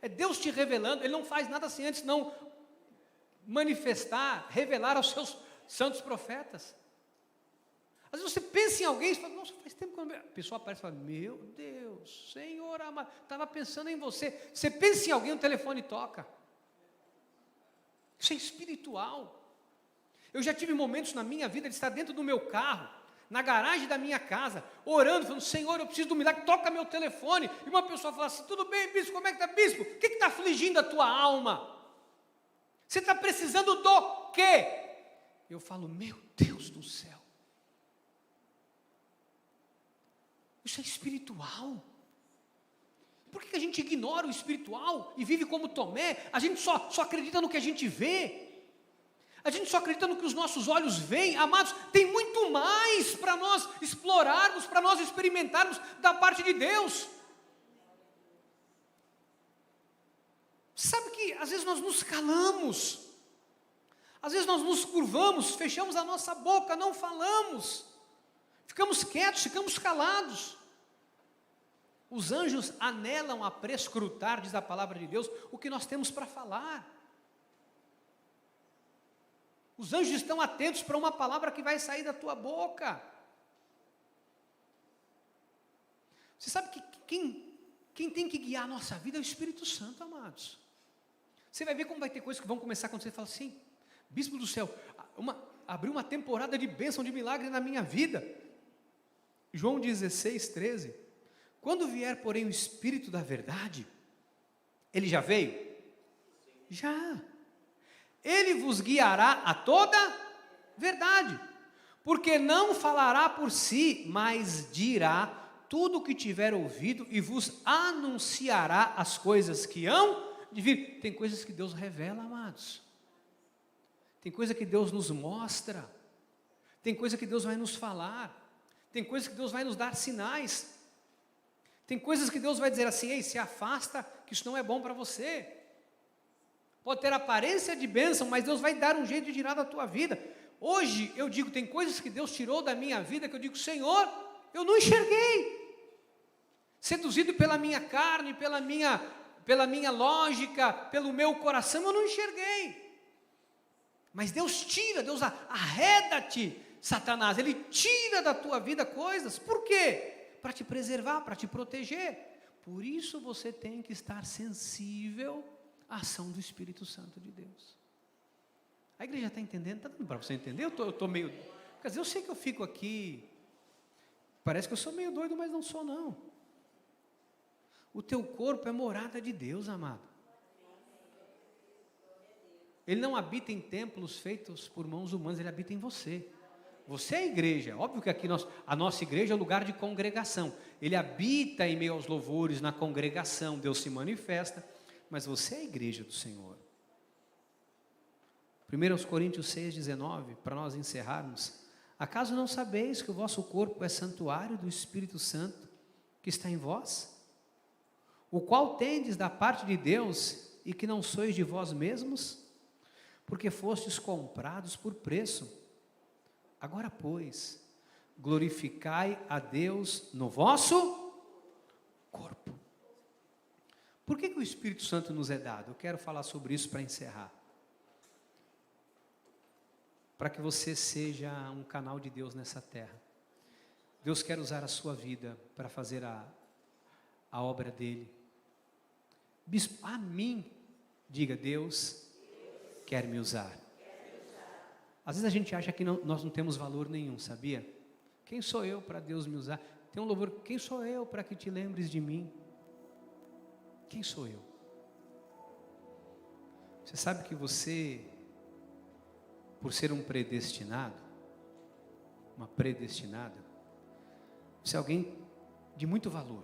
Speaker 1: É Deus te revelando. Ele não faz nada assim antes não manifestar, revelar aos seus santos profetas. Às vezes você pensa em alguém e fala, nossa, faz tempo que eu não... A pessoa aparece e fala, meu Deus, Senhor amado, estava pensando em você. Você pensa em alguém, o telefone toca. Isso é espiritual. Eu já tive momentos na minha vida de estar dentro do meu carro, na garagem da minha casa, orando, falando, Senhor, eu preciso do milagre, toca meu telefone. E uma pessoa fala assim, tudo bem, bispo, como é que está, bispo? O que está afligindo a tua alma? Você está precisando do quê? Eu falo, meu Deus do céu. Isso é espiritual. Por que a gente ignora o espiritual e vive como Tomé? A gente só acredita no que a gente vê. A gente só acredita no que os nossos olhos veem. Amados, tem muito mais para nós explorarmos, para nós experimentarmos da parte de Deus. Sabe que às vezes nós nos calamos. Às vezes nós nos curvamos, fechamos a nossa boca, não falamos. Ficamos quietos, ficamos calados. Os anjos anelam a prescrutar, diz a palavra de Deus, o que nós temos para falar. Os anjos estão atentos para uma palavra que vai sair da tua boca. Você sabe que quem tem que guiar a nossa vida é o Espírito Santo, amados. Você vai ver como vai ter coisas que vão começar a acontecer. Você fala assim, bispo do céu, abriu uma temporada de bênção, de milagre na minha vida. João 16, 13. Quando vier, porém, o Espírito da verdade, ele já veio? Já. Ele vos guiará a toda verdade, porque não falará por si, mas dirá tudo o que tiver ouvido e vos anunciará as coisas que hão de vir. Tem coisas que Deus revela, amados. Tem coisa que Deus nos mostra. Tem coisa que Deus vai nos falar. Tem coisas que Deus vai nos dar sinais. Tem coisas que Deus vai dizer assim, ei, se afasta, que isso não é bom para você. Pode ter aparência de bênção, mas Deus vai dar um jeito de tirar da tua vida. Hoje, eu digo, tem coisas que Deus tirou da minha vida, que eu digo, Senhor, eu não enxerguei. Seduzido pela minha carne, pela minha lógica, pelo meu coração, eu não enxerguei. Mas Deus tira, Deus arreda-te, Satanás, Ele tira da tua vida coisas. Por quê? Para te preservar, para te proteger. Por isso você tem que estar sensível à ação do Espírito Santo de Deus. A igreja está entendendo? Está dando para você entender? Eu estou meio... Quer dizer, eu sei que eu fico aqui, parece que eu sou meio doido, mas não sou não. O teu corpo é morada de Deus, amado. Ele não habita em templos feitos por mãos humanas, Ele habita em você. Você é a igreja, óbvio que aqui a nossa igreja é o lugar de congregação. Ele habita em meio aos louvores, na congregação, Deus se manifesta, mas você é a igreja do Senhor. 1 Coríntios 6,19, para nós encerrarmos. Acaso não sabeis que o vosso corpo é santuário do Espírito Santo que está em vós? O qual tendes da parte de Deus e que não sois de vós mesmos? Porque fostes comprados por preço. Agora, pois, glorificai a Deus no vosso corpo. Por que o Espírito Santo nos é dado? Eu quero falar sobre isso para encerrar. Para que você seja um canal de Deus nessa terra. Deus quer usar a sua vida para fazer a obra dEle. Bispo, a mim, diga, Deus quer me usar. Às vezes a gente acha que nós não temos valor nenhum, sabia? Quem sou eu para Deus me usar? Tem um louvor, quem sou eu para que te lembres de mim? Quem sou eu? Você sabe que você, por ser um predestinado, uma predestinada, você é alguém de muito valor.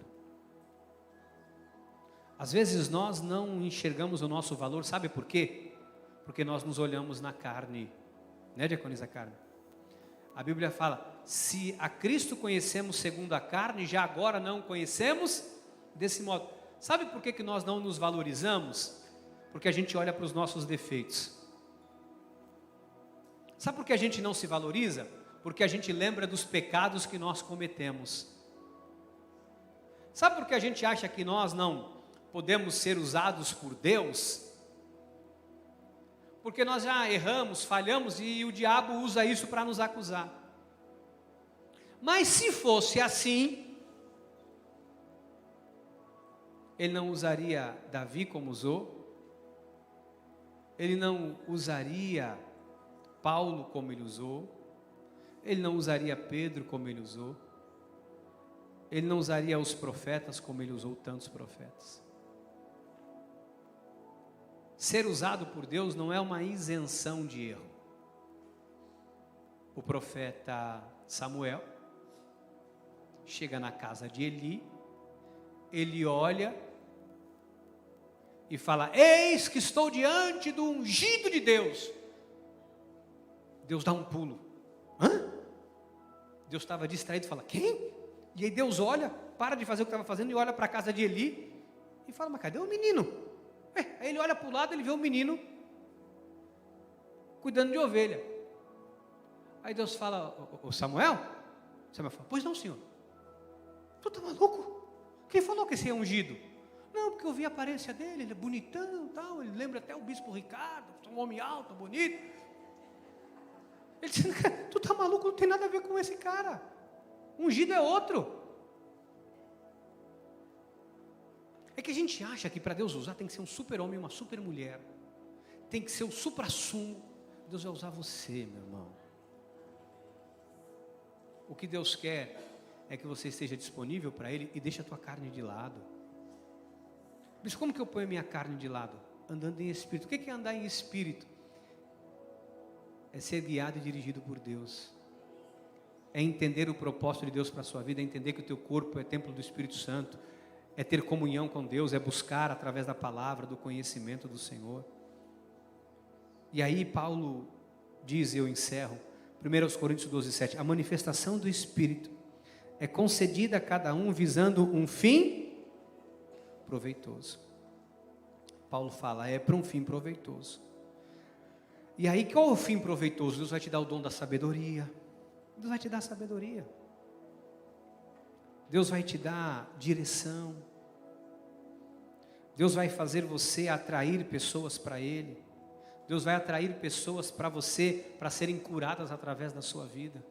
Speaker 1: Às vezes nós não enxergamos o nosso valor, sabe por quê? Porque nós nos olhamos na carne, né, diaconisa Carmen? A Bíblia fala, se a Cristo conhecemos segundo a carne, já agora não o conhecemos desse modo. Sabe por que nós não nos valorizamos? Porque a gente olha para os nossos defeitos. Sabe por que a gente não se valoriza? Porque a gente lembra dos pecados que nós cometemos. Sabe por que a gente acha que nós não podemos ser usados por Deus? Porque nós já erramos, falhamos e o diabo usa isso para nos acusar. Mas se fosse assim, ele não usaria Davi como usou, ele não usaria Paulo como ele usou, ele não usaria Pedro como ele usou, ele não usaria os profetas como ele usou tantos profetas. Ser usado por Deus não é uma isenção de erro. O profeta Samuel chega na casa de Eli, ele olha e fala, eis que estou diante do ungido de Deus. Deus dá um pulo. Hã? Deus estava distraído e fala, quem? E aí Deus olha, para de fazer o que estava fazendo e olha para a casa de Eli e fala, mas cadê o menino? Aí ele olha para o lado, ele vê o menino cuidando de ovelha. Aí Deus fala, o Samuel? Samuel fala, pois não, senhor. Tu está maluco? Quem falou que esse é ungido? Não, porque eu vi a aparência dele, ele é bonitão, tal, ele lembra até o bispo Ricardo, um homem alto, bonito. Ele disse, tu está maluco, não tem nada a ver com esse cara. Ungido é outro. É que a gente acha que para Deus usar tem que ser um super-homem e uma super-mulher. Tem que ser o supra-sumo. Deus vai usar você, meu irmão. O que Deus quer é que você esteja disponível para Ele e deixe a tua carne de lado. Mas como que eu ponho a minha carne de lado? Andando em espírito. O que é andar em espírito? É ser guiado e dirigido por Deus. É entender o propósito de Deus para a sua vida, é entender que o teu corpo é templo do Espírito Santo, é ter comunhão com Deus, é buscar através da palavra, do conhecimento do Senhor. E aí Paulo diz, eu encerro, 1 Coríntios 12:7, a manifestação do Espírito é concedida a cada um visando um fim proveitoso. Paulo fala, é para um fim proveitoso. E aí qual é o fim proveitoso? Deus vai te dar o dom da sabedoria. Deus vai te dar sabedoria. Deus vai te dar direção. Deus vai fazer você atrair pessoas para Ele. Deus vai atrair pessoas para você, para serem curadas através da sua vida.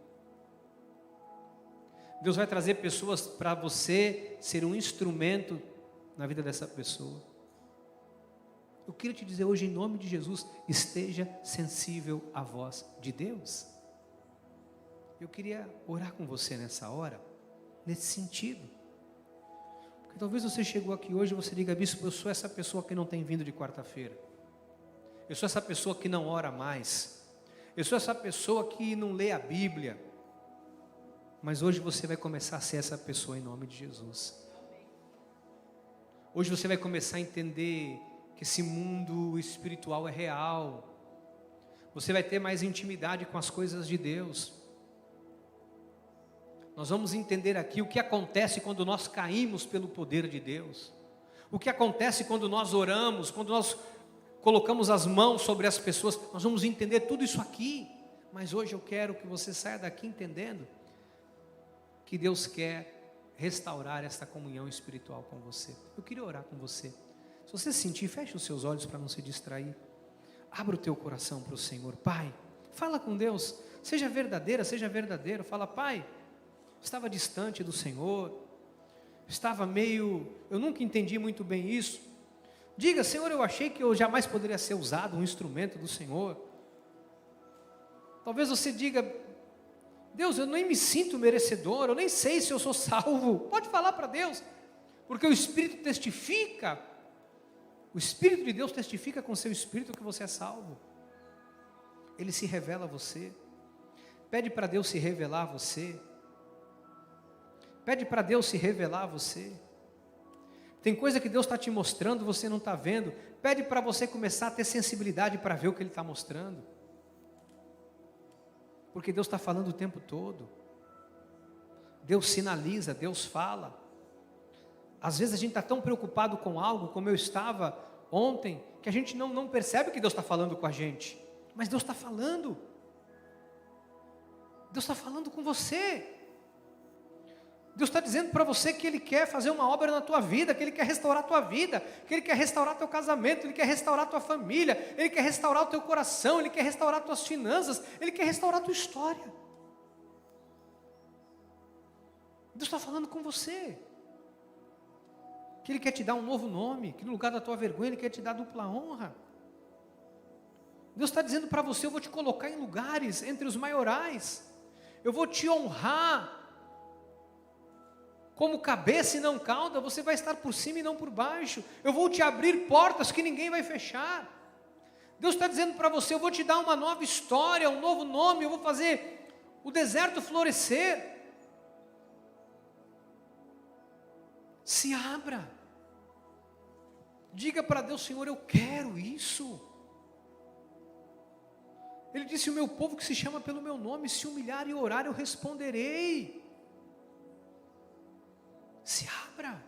Speaker 1: Deus vai trazer pessoas para você ser um instrumento na vida dessa pessoa. Eu queria te dizer hoje, em nome de Jesus, esteja sensível à voz de Deus. Eu queria orar com você nessa hora, nesse sentido. Porque talvez você chegou aqui hoje e você diga, bispo, eu sou essa pessoa que não tem vindo de quarta-feira. Eu sou essa pessoa que não ora mais. Eu sou essa pessoa que não lê a Bíblia. Mas hoje você vai começar a ser essa pessoa em nome de Jesus. Hoje você vai começar a entender que esse mundo espiritual é real. Você vai ter mais intimidade com as coisas de Deus. Nós vamos entender aqui o que acontece quando nós caímos pelo poder de Deus. O que acontece quando nós oramos, quando nós colocamos as mãos sobre as pessoas. Nós vamos entender tudo isso aqui. Mas hoje eu quero que você saia daqui entendendo que Deus quer restaurar esta comunhão espiritual com você. Eu queria orar com você. Se você sentir, feche os seus olhos para não se distrair. Abra o teu coração para o Senhor. Pai, fala com Deus. Seja verdadeira, seja verdadeiro. Fala, Pai, estava distante do Senhor. Eu nunca entendi muito bem isso. Diga, Senhor, eu achei que eu jamais poderia ser usado um instrumento do Senhor. Talvez você diga, Deus, eu nem me sinto merecedor, eu nem sei se eu sou salvo. Pode falar para Deus, porque o Espírito testifica, o Espírito de Deus testifica com o seu Espírito que você é salvo. Ele se revela a você. Pede para Deus se revelar a você. Pede para Deus se revelar a você. Tem coisa que Deus está te mostrando, você não está vendo. Pede para você começar a ter sensibilidade para ver o que Ele está mostrando. Porque Deus está falando o tempo todo. Deus sinaliza, Deus fala. Às vezes a gente está tão preocupado com algo, como eu estava ontem, que a gente não percebe que Deus está falando com a gente. Mas Deus está falando. Deus está falando com você. Deus está dizendo para você que Ele quer fazer uma obra na tua vida, que Ele quer restaurar a tua vida, que Ele quer restaurar teu casamento, Ele quer restaurar a tua família, Ele quer restaurar o teu coração, Ele quer restaurar as tuas finanças, Ele quer restaurar a tua história. Deus está falando com você, que Ele quer te dar um novo nome, que no lugar da tua vergonha Ele quer te dar dupla honra. Deus está dizendo para você, eu vou te colocar em lugares entre os maiorais, eu vou te honrar, como cabeça e não cauda, você vai estar por cima e não por baixo. Eu vou te abrir portas que ninguém vai fechar. Deus está dizendo para você, eu vou te dar uma nova história, um novo nome, eu vou fazer o deserto florescer. Se abra. Diga para Deus, Senhor, eu quero isso. Ele disse, o meu povo que se chama pelo meu nome, se humilhar e orar, eu responderei. Se abra,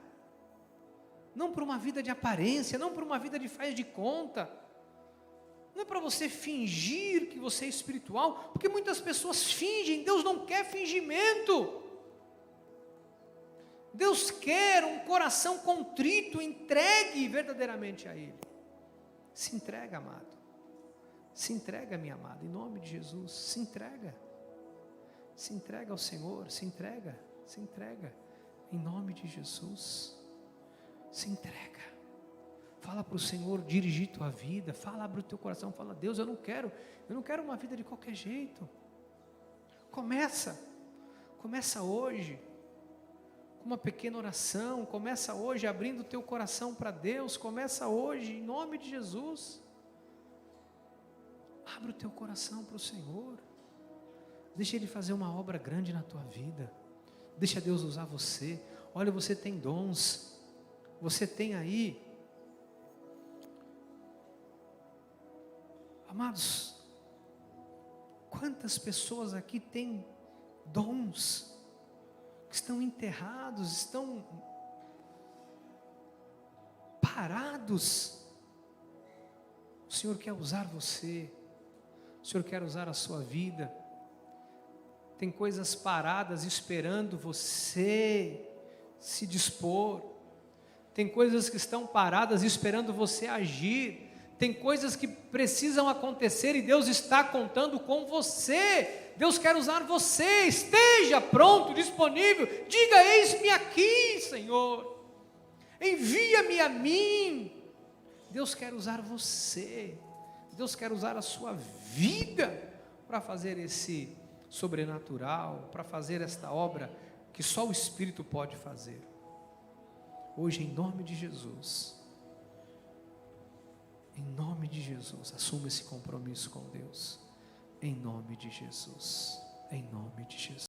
Speaker 1: não para uma vida de aparência, não para uma vida de faz de conta, não é para você fingir que você é espiritual, porque muitas pessoas fingem, Deus não quer fingimento, Deus quer um coração contrito, entregue verdadeiramente a Ele. Se entrega, amado, se entrega, minha amada, em nome de Jesus, se entrega ao Senhor, se entrega, em nome de Jesus, se entrega, fala para o Senhor dirigir tua vida, fala, abre o teu coração, fala, Deus, eu não quero uma vida de qualquer jeito. Começa hoje, com uma pequena oração, começa hoje abrindo o teu coração para Deus, começa hoje, em nome de Jesus, abre o teu coração para o Senhor, deixa Ele fazer uma obra grande na tua vida. Deixa Deus usar você. Olha, você tem dons. Você tem aí. Amados, quantas pessoas aqui têm dons que estão enterrados, estão parados. O Senhor quer usar você. O Senhor quer usar a sua vida. Tem coisas paradas esperando você se dispor. Tem coisas que estão paradas esperando você agir. Tem coisas que precisam acontecer e Deus está contando com você. Deus quer usar você. Esteja pronto, disponível. Diga, eis-me aqui, Senhor. Envia-me a mim. Deus quer usar você. Deus quer usar a sua vida para fazer esse sobrenatural, para fazer esta obra que só o Espírito pode fazer. Hoje, em nome de Jesus, assuma esse compromisso com Deus, em nome de Jesus, em nome de Jesus.